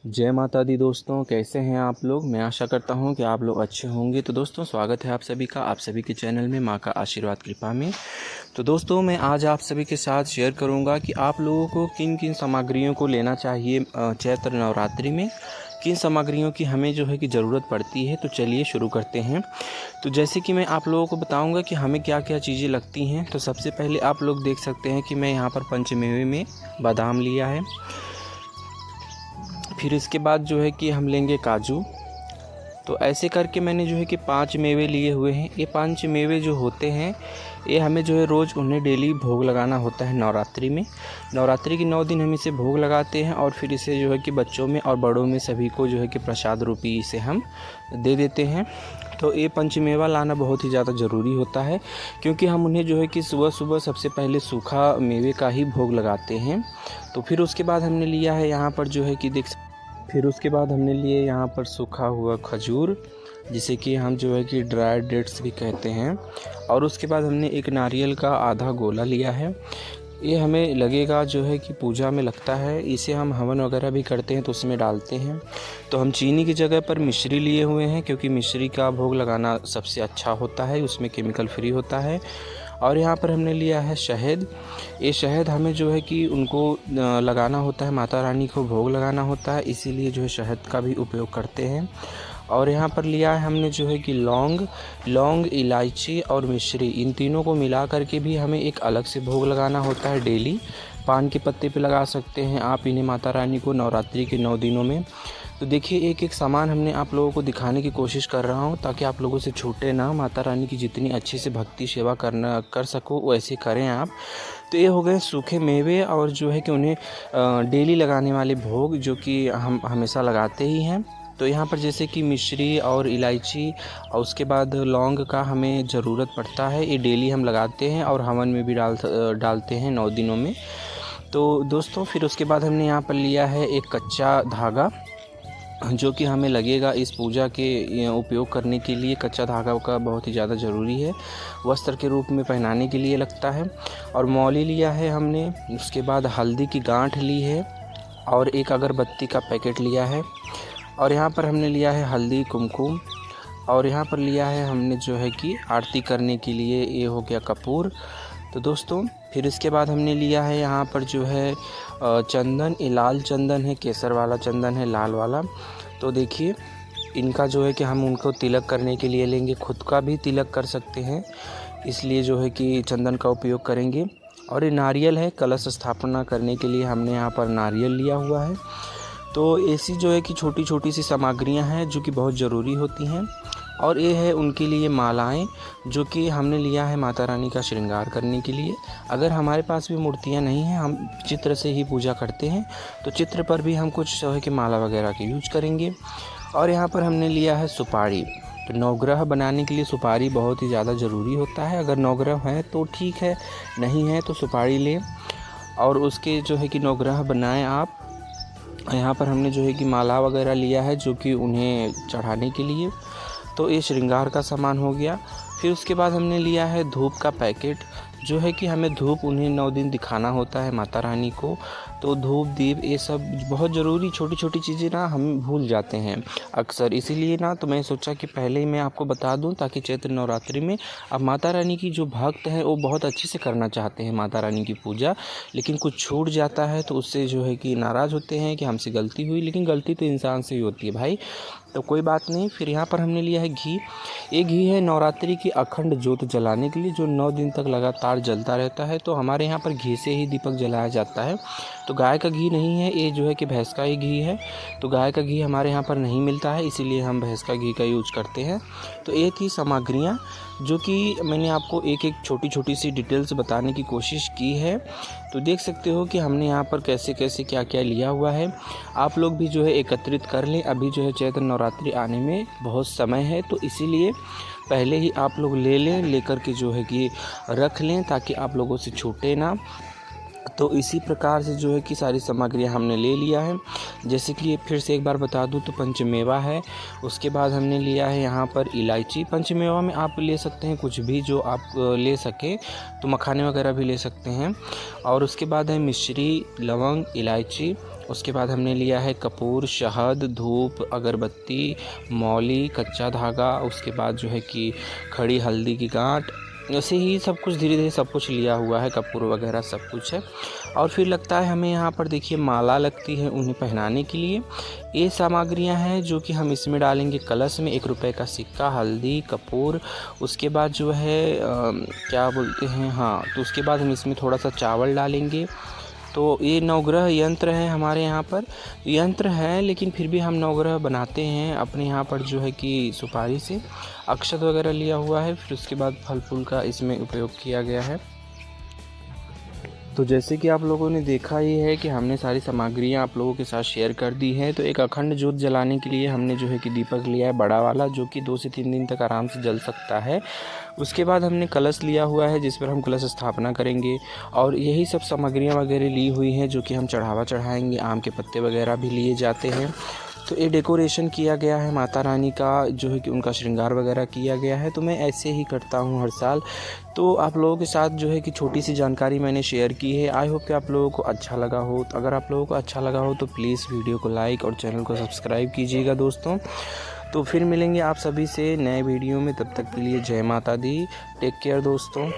जय माता दी दोस्तों, कैसे हैं आप लोग। मैं आशा करता हूं कि आप लोग अच्छे होंगे। तो दोस्तों, स्वागत है आप सभी का आप सभी के चैनल में माँ का आशीर्वाद कृपा में। तो दोस्तों, मैं आज आप सभी के साथ शेयर करूंगा कि आप लोगों को किन किन सामग्रियों को लेना चाहिए चैत्र नवरात्रि में, किन सामग्रियों की हमें जो है कि ज़रूरत पड़ती है। तो चलिए शुरू करते हैं। तो जैसे कि मैं आप लोगों को बताऊंगा कि हमें क्या क्या चीज़ें लगती हैं। तो सबसे पहले आप लोग देख सकते हैं कि मैं यहाँ पर पंचमेवे में बादाम लिया है। फिर इसके बाद जो है कि हम लेंगे काजू। तो ऐसे करके मैंने जो है कि 5 मेवे लिए हुए हैं। ये 5 मेवे जो होते हैं, ये हमें जो है रोज़ उन्हें डेली भोग लगाना होता है नवरात्रि में। नवरात्रि के 9 दिन हम इसे भोग लगाते हैं और फिर इसे जो है कि बच्चों में और बड़ों में सभी को जो है कि प्रसाद रूपी इसे हम दे देते हैं। तो ये पंचमेवा लाना बहुत ही ज़्यादा ज़रूरी होता है, क्योंकि हम उन्हें जो है कि सुबह सुबह सबसे पहले सूखा मेवे का ही भोग लगाते हैं। तो फिर उसके बाद हमने लिया है यहाँ पर जो है कि फिर उसके बाद हमने लिए यहाँ पर सूखा हुआ खजूर, जिसे कि हम जो है कि ड्राई डेट्स भी कहते हैं। और उसके बाद हमने एक नारियल का आधा गोला लिया है। ये हमें लगेगा जो है कि पूजा में लगता है, इसे हम हवन वगैरह भी करते हैं तो उसमें डालते हैं। तो हम चीनी की जगह पर मिश्री लिए हुए हैं, क्योंकि मिश्री का भोग लगाना सबसे अच्छा होता है, उसमें केमिकल फ्री होता है। और यहाँ पर हमने लिया है शहद। ये शहद हमें जो है कि उनको लगाना होता है, माता रानी को भोग लगाना होता है, इसीलिए जो है शहद का भी उपयोग करते हैं। और यहाँ पर लिया है हमने जो है कि लौंग, इलायची और मिश्री, इन तीनों को मिला करके भी हमें एक अलग से भोग लगाना होता है डेली। पान के पत्ते पे लगा सकते हैं आप इन्हें माता रानी को नवरात्रि के 9 दिनों में। तो देखिए, एक एक सामान हमने आप लोगों को दिखाने की कोशिश कर रहा हूँ, ताकि आप लोगों से छूटे ना। माता रानी की जितनी अच्छे से भक्ति सेवा कर सको वैसे करें आप। तो ये हो गए सूखे मेवे और जो है कि उन्हें डेली लगाने वाले भोग, जो कि हम हमेशा लगाते ही हैं। तो यहाँ पर जैसे कि मिश्री और इलायची और उसके बाद लौंग का हमें ज़रूरत पड़ता है। ये डेली हम लगाते हैं और हवन में भी डालते हैं 9 दिनों में। तो दोस्तों, फिर उसके बाद हमने यहाँ पर लिया है एक कच्चा धागा, जो कि हमें लगेगा इस पूजा के उपयोग करने के लिए। कच्चा धागा का बहुत ही ज़्यादा ज़रूरी है, वस्त्र के रूप में पहनाने के लिए लगता है। और मौली लिया है हमने। उसके बाद हल्दी की गांठ ली है और एक अगरबत्ती का पैकेट लिया है। और यहाँ पर हमने लिया है हल्दी, कुमकुम। और यहाँ पर लिया है हमने जो है कि आरती करने के लिए, ये हो गया कपूर। तो दोस्तों, फिर इसके बाद हमने लिया है यहाँ पर जो है चंदन। ये लाल चंदन है, केसर वाला चंदन है, लाल वाला। तो देखिए, इनका जो है कि हम उनको तिलक करने के लिए लेंगे, खुद का भी तिलक कर सकते हैं, इसलिए जो है कि चंदन का उपयोग करेंगे। और ये नारियल है, कलश स्थापना करने के लिए हमने यहाँ पर नारियल लिया हुआ है। तो ऐसी जो है कि छोटी छोटी सी सामग्रियाँ हैं जो कि बहुत ज़रूरी होती हैं। और ये है उनके लिए मालाएं, जो कि हमने लिया है माता रानी का श्रृंगार करने के लिए। अगर हमारे पास भी मूर्तियां नहीं हैं, हम चित्र से ही पूजा करते हैं, तो चित्र पर भी हम कुछ जो है कि माला वगैरह के यूज करेंगे। और यहाँ पर हमने लिया है सुपारी। तो नवग्रह बनाने के लिए सुपारी बहुत ही ज़्यादा ज़रूरी होता है। अगर नवग्रह है तो ठीक है, नहीं है तो सुपारी लें और उसके जो है कि नवग्रह बनाएं आप। यहाँ पर हमने जो है कि माला वगैरह लिया है, जो कि उन्हें चढ़ाने के लिए। तो ये श्रृंगार का सामान हो गया। फिर उसके बाद हमने लिया है धूप का पैकेट, जो है कि हमें धूप उन्हें 9 दिन दिखाना होता है माता रानी को। तो धूप, दीप, ये सब बहुत ज़रूरी छोटी छोटी चीज़ें ना हम भूल जाते हैं अक्सर, इसीलिए ना तो मैं सोचा कि पहले ही मैं आपको बता दूं, ताकि चैत्र नवरात्रि में अब माता रानी की जो भक्त हैं वो बहुत अच्छे से करना चाहते हैं माता रानी की पूजा, लेकिन कुछ छूट जाता है तो उससे जो है कि नाराज़ होते हैं कि हमसे गलती हुई। लेकिन गलती तो इंसान से ही होती है भाई, तो कोई बात नहीं। फिर यहाँ पर हमने लिया है घी। ये घी है नवरात्रि की अखंड ज्योत जलाने के लिए, जो 9 दिन तक लगातार जलता रहता है। तो हमारे यहाँ पर घी से ही दीपक जलाया जाता है। तो गाय का घी नहीं है, ये जो है कि भैंस का ही घी है। तो गाय का घी हमारे यहाँ पर नहीं मिलता है, इसीलिए हम भैंस का घी का यूज करते हैं। तो ये थी सामग्रियाँ, जो कि मैंने आपको एक एक छोटी छोटी सी डिटेल्स बताने की कोशिश की है। तो देख सकते हो कि हमने यहाँ पर कैसे कैसे क्या क्या लिया हुआ है। आप लोग भी जो है एकत्रित कर लें। अभी जो है चैत्र नवरात्रि आने में बहुत समय है, तो इसीलिए पहले ही आप लोग लेकर के जो है कि रख लें, ताकि आप लोगों से छूटे ना। तो इसी प्रकार से जो है कि सारी सामग्रियाँ हमने ले लिया है। जैसे कि फिर से एक बार बता दूं तो पंचमेवा है, उसके बाद हमने लिया है यहाँ पर इलायची। पंचमेवा में आप ले सकते हैं कुछ भी जो आप ले सकें, तो मखाने वगैरह भी ले सकते हैं। और उसके बाद है मिश्री, लवंग, इलायची उसके बाद हमने लिया है कपूर, शहद, धूप, अगरबत्ती, मौली, कच्चा धागा, उसके बाद जो है कि खड़ी हल्दी की गांठ, ऐसे ही सब कुछ धीरे धीरे सब कुछ लिया हुआ है, कपूर वगैरह सब कुछ है। और फिर लगता है हमें यहाँ पर देखिए माला लगती है उन्हें पहनाने के लिए। ये सामग्रियाँ हैं जो कि हम इसमें डालेंगे कलश में। 1 रुपये का सिक्का, हल्दी, कपूर, उसके बाद जो है क्या बोलते हैं, हाँ, तो उसके बाद हम इसमें थोड़ा सा चावल डालेंगे। तो ये नवग्रह यंत्र है हमारे यहाँ पर, यंत्र है लेकिन फिर भी हम नवग्रह बनाते हैं अपने यहाँ पर जो है कि सुपारी से। अक्षत वगैरह लिया हुआ है, फिर उसके बाद फल फूल का इसमें उपयोग किया गया है। तो जैसे कि आप लोगों ने देखा ही है कि हमने सारी सामग्रियाँ आप लोगों के साथ शेयर कर दी हैं। तो एक अखंड ज्योत जलाने के लिए हमने जो है कि दीपक लिया है बड़ा वाला, जो कि 2 से 3 दिन तक आराम से जल सकता है। उसके बाद हमने कलश लिया हुआ है जिस पर हम कलश स्थापना करेंगे, और यही सब सामग्रियाँ वगैरह ली हुई हैं जो कि हम चढ़ावा चढ़ाएँगे। आम के पत्ते वगैरह भी लिए जाते हैं। तो ये डेकोरेशन किया गया है माता रानी का, जो है कि उनका श्रृंगार वगैरह किया गया है। तो मैं ऐसे ही करता हूँ हर साल। तो आप लोगों के साथ जो है कि छोटी सी जानकारी मैंने शेयर की है। आई होप कि आप लोगों को अच्छा लगा हो। तो अगर आप लोगों को अच्छा लगा हो तो प्लीज़ वीडियो को लाइक और चैनल को सब्सक्राइब कीजिएगा दोस्तों। तो फिर मिलेंगे आप सभी से नए वीडियो में, तब तक के लिए जय माता दी। टेक केयर दोस्तों।